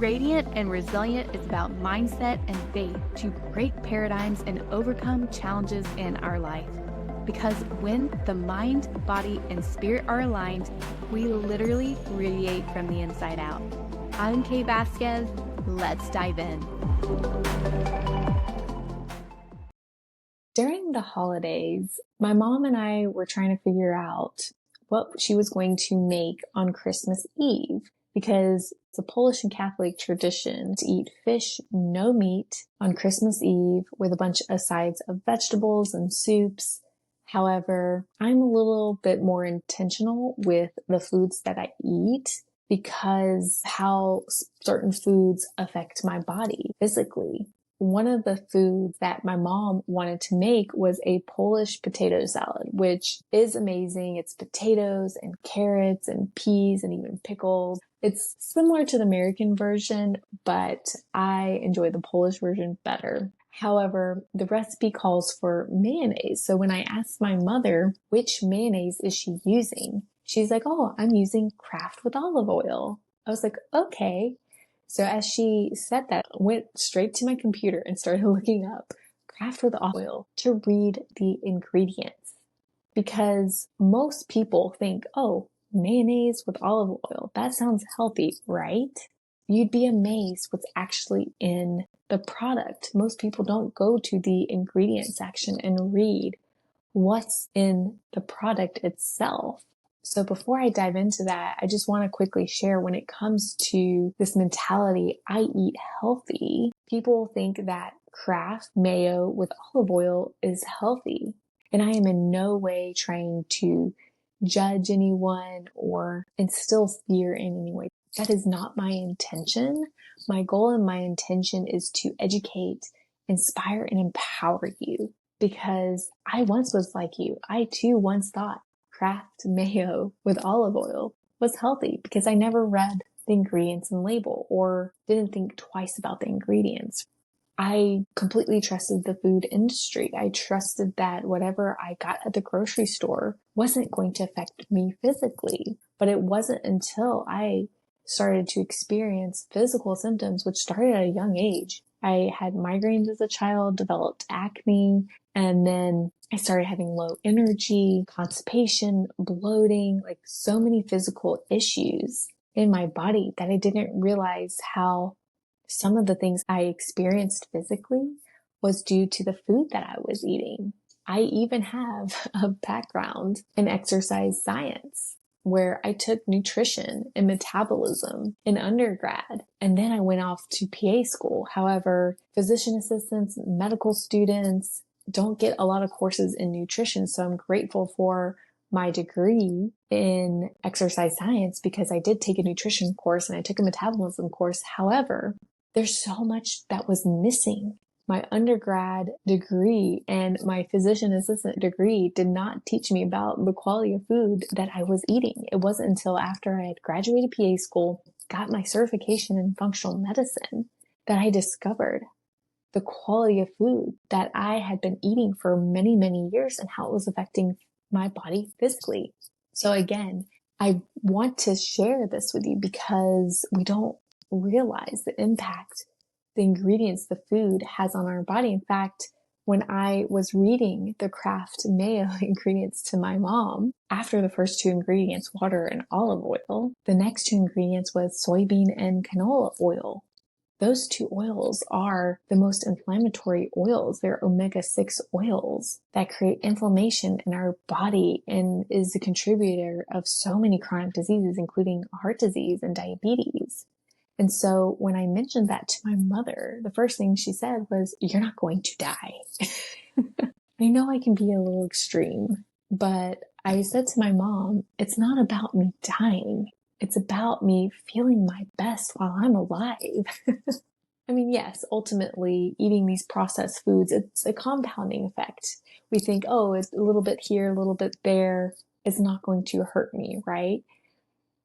Radiant and Resilient is about mindset and faith to break paradigms and overcome challenges in our life. Because when the mind, body, and spirit are aligned, we literally radiate from the inside out. I'm Kay Vasquez. Let's dive in. During the holidays, my mom and I were trying to figure out what she was going to make on Christmas Eve, because it's a Polish and Catholic tradition to eat fish, no meat on Christmas Eve with a bunch of sides of vegetables and soups. However, I'm a little bit more intentional with the foods that I eat because how certain foods affect my body physically. One of the foods that my mom wanted to make was a Polish potato salad, which is amazing. It's potatoes and carrots and peas and even pickles. It's similar to the American version, but I enjoy the Polish version better. However, the recipe calls for mayonnaise. So when I asked my mother which mayonnaise is she using, she's like, "Oh, I'm using Kraft with olive oil." I was like, okay. So as she said that, I went straight to my computer and started looking up Kraft with olive oil to read the ingredients. Because most people think, oh, mayonnaise with olive oil, that sounds healthy, right? You'd be amazed what's actually in the product. Most people don't go to the ingredient section and read what's in the product itself. So before I dive into that, I just want to quickly share when it comes to this mentality, I eat healthy. People think that Kraft mayo with olive oil is healthy. And I am in no way trying to judge anyone or instill fear in any way. That is not my intention. My goal and my intention is to educate, inspire, and empower you, because I once was like you. I too once thought Kraft mayo with olive oil was healthy because I never read the ingredients and label or didn't think twice about the ingredients. I completely trusted the food industry. I trusted that whatever I got at the grocery store wasn't going to affect me physically. But it wasn't until I started to experience physical symptoms, which started at a young age. I had migraines as a child, developed acne, and then I started having low energy, constipation, bloating, like so many physical issues in my body that I didn't realize how some of the things I experienced physically was due to the food that I was eating. I even have a background in exercise science where I took nutrition and metabolism in undergrad, and then I went off to PA school. However, physician assistants, medical students don't get a lot of courses in nutrition, so I'm grateful for my degree in exercise science because I did take a nutrition course and I took a metabolism course. However, there's so much that was missing. My undergrad degree and my physician assistant degree did not teach me about the quality of food that I was eating. It wasn't until after I had graduated PA school, got my certification in functional medicine, that I discovered the quality of food that I had been eating for many, many years and how it was affecting my body physically. So again, I want to share this with you because we don't realize the impact the ingredients, the food has on our body. In fact, when I was reading the Kraft mayo ingredients to my mom, after the first two ingredients, water and olive oil, the next two ingredients was soybean and canola oil. Those two oils are the most inflammatory oils. They're omega-6 oils that create inflammation in our body and is a contributor of so many chronic diseases, including heart disease and diabetes. And so when I mentioned that to my mother, the first thing she said was, "You're not going to die." I know I can be a little extreme, but I said to my mom, it's not about me dying. It's about me feeling my best while I'm alive. I mean, yes, ultimately eating these processed foods, it's a compounding effect. We think, oh, it's a little bit here, a little bit there. It's not going to hurt me, right?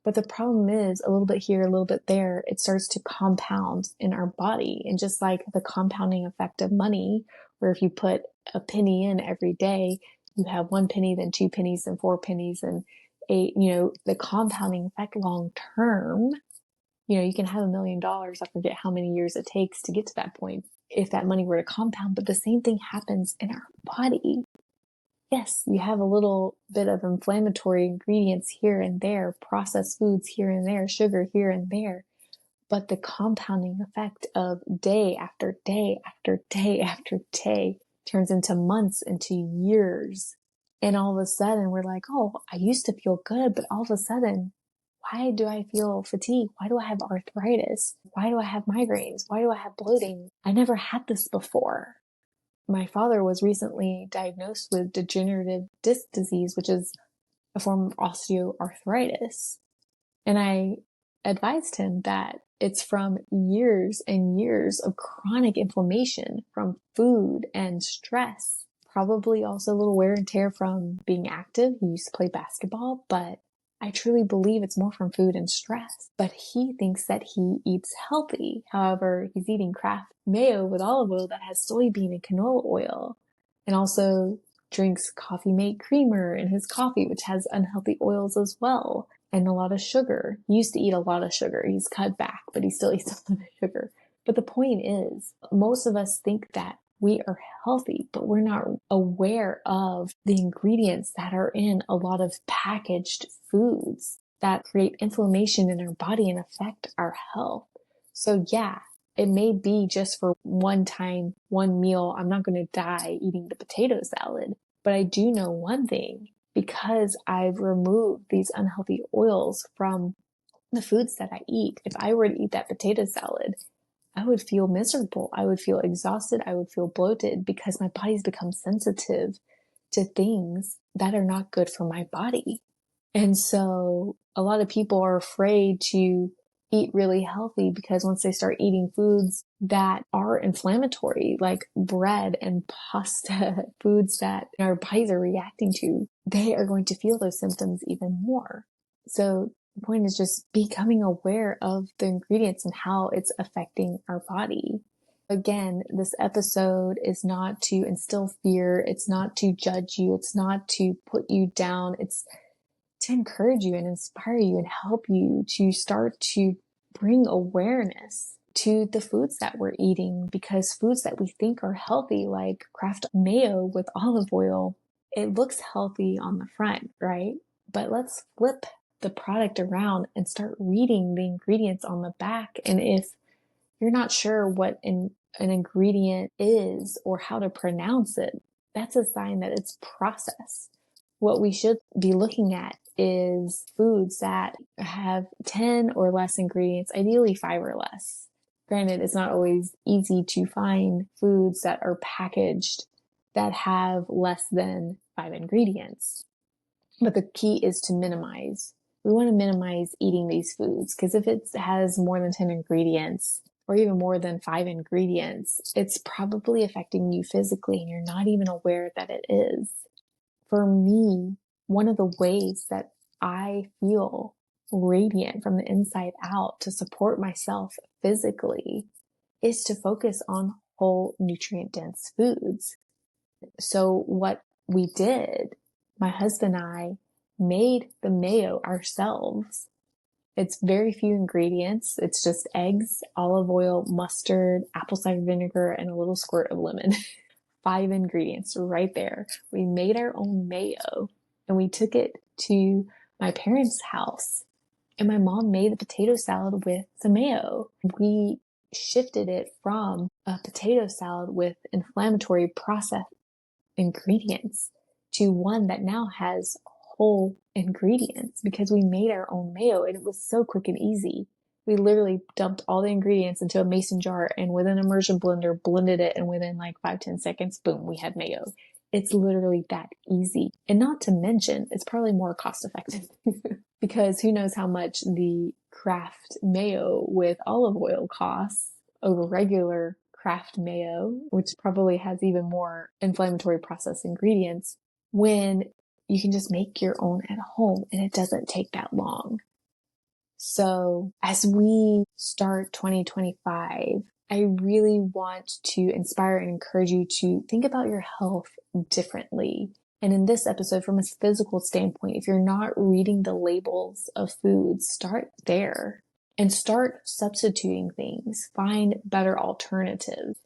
But the problem is a little bit here, a little bit there, it starts to compound in our body. And just like the compounding effect of money, where if you put a penny in every day, you have 1 penny, then 2 pennies, then 4 pennies, and 8, the compounding effect long term You can have $1 million. I forget how many years it takes to get to that point if that money were to compound, but the same thing happens in our body. Yes, you have a little bit of inflammatory ingredients here and there, processed foods here and there, sugar here and there, but the compounding effect of day after day after day after day turns into months, into years. And all of a sudden we're like, oh, I used to feel good, but all of a sudden, why do I feel fatigue? Why do I have arthritis? Why do I have migraines? Why do I have bloating? I never had this before. My father was recently diagnosed with degenerative disc disease, which is a form of osteoarthritis. And I advised him that it's from years and years of chronic inflammation from food and stress. Probably also a little wear and tear from being active. He used to play basketball, but I truly believe it's more from food and stress. But he thinks that he eats healthy. However, he's eating Kraft mayo with olive oil that has soybean and canola oil, and also drinks Coffee Mate Creamer in his coffee, which has unhealthy oils as well, and a lot of sugar. He used to eat a lot of sugar. He's cut back, but he still eats a lot of sugar. But the point is, most of us think that we are healthy, but we're not aware of the ingredients that are in a lot of packaged foods that create inflammation in our body and affect our health. So yeah, it may be just for one time, one meal. I'm not going to die eating the potato salad, but I do know one thing. Because I've removed these unhealthy oils from the foods that I eat, if I were to eat that potato salad, I would feel miserable. I would feel exhausted. I would feel bloated because my body's become sensitive to things that are not good for my body. And so a lot of people are afraid to eat really healthy because once they start eating foods that are inflammatory, like bread and pasta, foods that our bodies are reacting to, they are going to feel those symptoms even more. So the point is just becoming aware of the ingredients and how it's affecting our body. Again, this episode is not to instill fear. It's not to judge you. It's not to put you down. It's to encourage you and inspire you and help you to start to bring awareness to the foods that we're eating, because foods that we think are healthy, like Kraft mayo with olive oil, it looks healthy on the front, right? But let's flip the product around and start reading the ingredients on the back. And if you're not sure what an ingredient is or how to pronounce it, that's a sign that it's processed. What we should be looking at is foods that have 10 or less ingredients, ideally 5 or less. Granted, it's not always easy to find foods that are packaged that have less than 5 ingredients. But the key is to minimize. We want to minimize eating these foods because if it has more than 10 ingredients or even more than 5 ingredients, it's probably affecting you physically and you're not even aware that it is. For me, one of the ways that I feel radiant from the inside out to support myself physically is to focus on whole nutrient dense foods. So what we did, my husband and I made the mayo ourselves. It's very few ingredients. It's just eggs, olive oil, mustard, apple cider vinegar, and a little squirt of lemon. 5 ingredients right there. We made our own mayo and we took it to my parents' house and my mom made the potato salad with some mayo. We shifted it from a potato salad with inflammatory processed ingredients to one that now has whole ingredients because we made our own mayo and it was so quick and easy. We literally dumped all the ingredients into a mason jar and with an immersion blender, blended it. And within like 5-10 seconds, boom, we had mayo. It's literally that easy. And not to mention, it's probably more cost effective because who knows how much the Kraft mayo with olive oil costs over regular Kraft mayo, which probably has even more inflammatory processed ingredients, when you can just make your own at home and it doesn't take that long. So as we start 2025, I really want to inspire and encourage you to think about your health differently. And in this episode, from a physical standpoint, if you're not reading the labels of foods, start there. and start substituting things. Find better alternatives.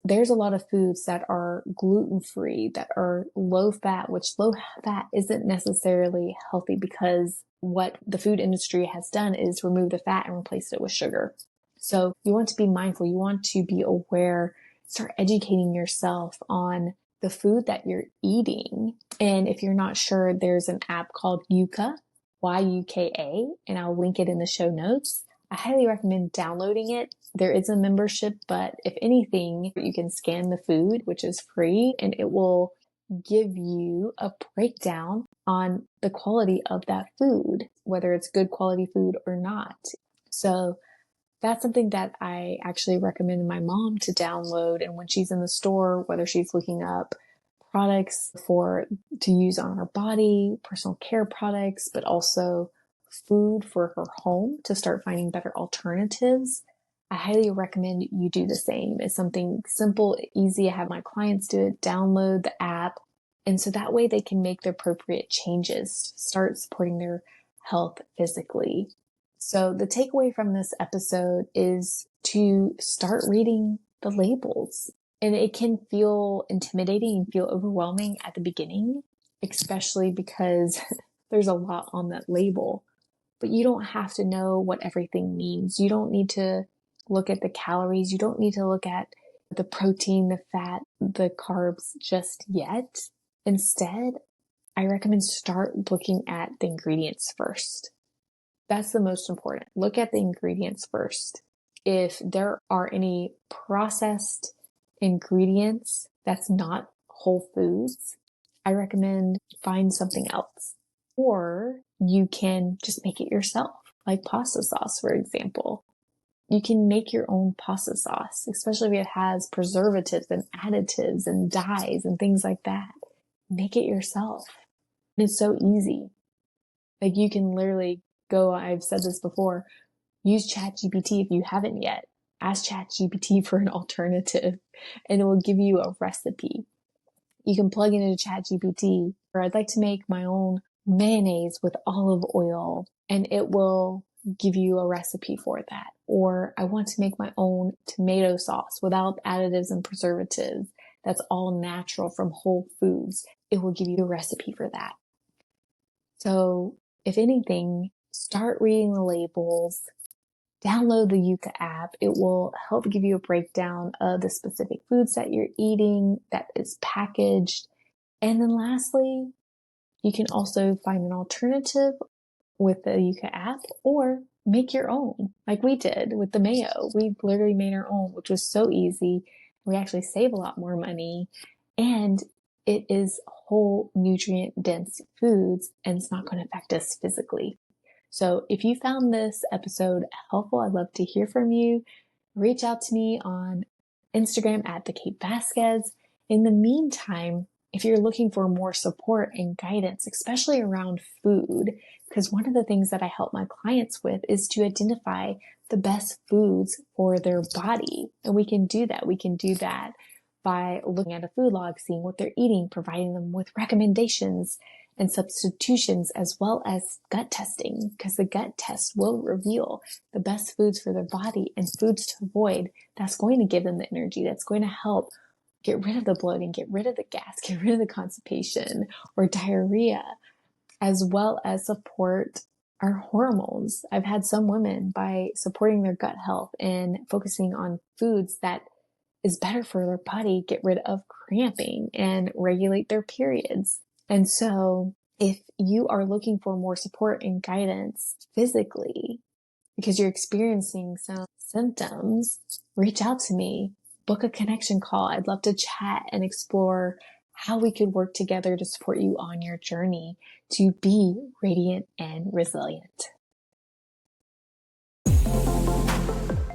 There's a lot of foods that are gluten-free, that are low fat, which low fat isn't necessarily healthy because what the food industry has done is remove the fat and replace it with sugar. So you want to be mindful. You want to be aware, start educating yourself on the food that you're eating. And if you're not sure, there's an app called Yuka, Yuka, and I'll link it in the show notes. I highly recommend downloading it. There is a membership, but if anything, you can scan the food, which is free, and it will give you a breakdown on the quality of that food, whether it's good quality food or not. So that's something that I actually recommend my mom to download. And when she's in the store, whether she's looking up products to use on her body, personal care products, but also food for her home, to start finding better alternatives, I highly recommend you do the same. It's something simple, easy. I have my clients do it, download the app. And so that way they can make the appropriate changes, start supporting their health physically. So the takeaway from this episode is to start reading the labels. And it can feel intimidating and feel overwhelming at the beginning, especially because there's a lot on that label. But you don't have to know what everything means. You don't need to look at the calories. You don't need to look at the protein, the fat, the carbs just yet. Instead, I recommend start looking at the ingredients first. That's the most important. Look at the ingredients first. If there are any processed ingredients that's not whole foods, I recommend find something else. Or you can just make it yourself, like pasta sauce, for example. You can make your own pasta sauce, especially if it has preservatives and additives and dyes and things like that. Make it yourself. And it's so easy. Like you can literally go, I've said this before, use ChatGPT if you haven't yet. Ask ChatGPT for an alternative and it will give you a recipe. You can plug it into ChatGPT, or I'd like to make my own mayonnaise with olive oil, and it will give you a recipe for that. Or I want to make my own tomato sauce without additives and preservatives. That's all natural from whole foods. It will give you a recipe for that. So if anything, start reading the labels, download the Yuka app. It will help give you a breakdown of the specific foods that you're eating that is packaged. And then lastly, you can also find an alternative with the Yuka app or make your own, like we did with the mayo. We literally made our own, which was so easy. We actually save a lot more money, and it is whole nutrient dense foods, and it's not going to affect us physically. So if you found this episode helpful, I'd love to hear from you. Reach out to me on Instagram at the Kate Vasquez. In the meantime, if you're looking for more support and guidance, especially around food, because one of the things that I help my clients with is to identify the best foods for their body. And we can do that. We can do that by looking at a food log, seeing what they're eating, providing them with recommendations and substitutions, as well as gut testing, because the gut test will reveal the best foods for their body and foods to avoid. That's going to give them the energy. That's going to help get rid of the bloating, get rid of the gas, get rid of the constipation or diarrhea, as well as support our hormones. I've had some women, by supporting their gut health and focusing on foods that is better for their body, get rid of cramping and regulate their periods. And so if you are looking for more support and guidance physically because you're experiencing some symptoms, reach out to me, book a connection call. I'd love to chat and explore how we could work together to support you on your journey to be radiant and resilient.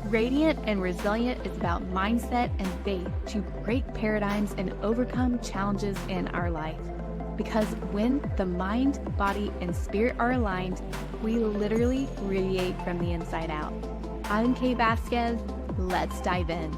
Radiant and Resilient is about mindset and faith to break paradigms and overcome challenges in our life. Because when the mind, body, and spirit are aligned, we literally radiate from the inside out. I'm Kate Vasquez. Let's dive in.